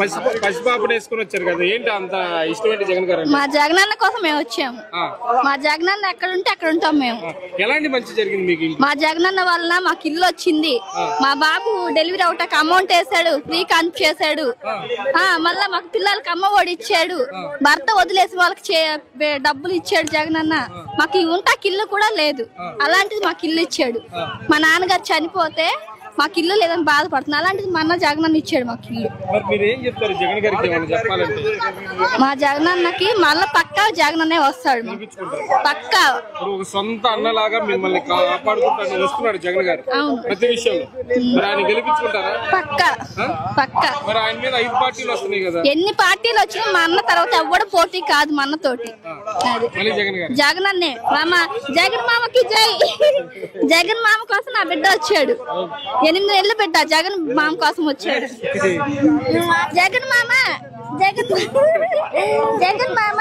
పసిపాపను వేసుకుని వచ్చారు కదా, ఏంటి అంత ఇష్టమైన జగన్ గారు? మా జగనన్న కోసం మేము వచ్చాము. మా జగనన్న ఎక్కడ ఉంటే అక్కడ ఉంటాం మేము. ఎలాంటి మంచి జరిగింది మీకు? మా జగనన్న వలన మాకు ఇల్లు వచ్చింది. మా బాబు డెలివరీ అవటానికి అమౌంట్ వేసాడు, ఫ్రీ కన్ఫ్ చేశాడు. మళ్ళా మాకు పిల్లలకి అమ్మ ఒడి ఇచ్చాడు. భర్త వదిలేసి వాళ్ళకి డబ్బులు ఇచ్చాడు జగనన్న. మాకు ఉంటాకి ఇల్లు కూడా లేదు, అలాంటిది మాకు ఇల్లు ఇచ్చాడు. మా నాన్నగారు చనిపోతే మాకు ఇల్లు లేదని బాధపడుతుంది, అలాంటిది మా అన్న జగనన్న ఇచ్చాడు మాకు ఇల్లు. మా జగనన్నకి మళ్ళీ పక్కా జగనన్నే వస్తాడు, పక్కా సొంత అన్నలాగా మిమ్మల్ని కాపాడుకుంటాను వస్తున్నాడు జగన్ గారు ప్రతి విషయంలో. పక్కా పక్కా. మరి ఆయన మీద 5 పార్టీలు వస్తున్నాయి కదా, ఎన్ని పార్టీలు వచ్చినా మా అన్న తర్వాత ఎవ్వడు పోటీ కాదు మా అన్న తోటి. జగనన్నే మామ, జగన్ మామకి జై. జగన్ మామ కోసం నా బిడ్డ వచ్చాడు, 8 నెలలు బిడ్డ జగన్ మామ కోసం వచ్చాడు. జగన్ మామ, జగన్ మామ.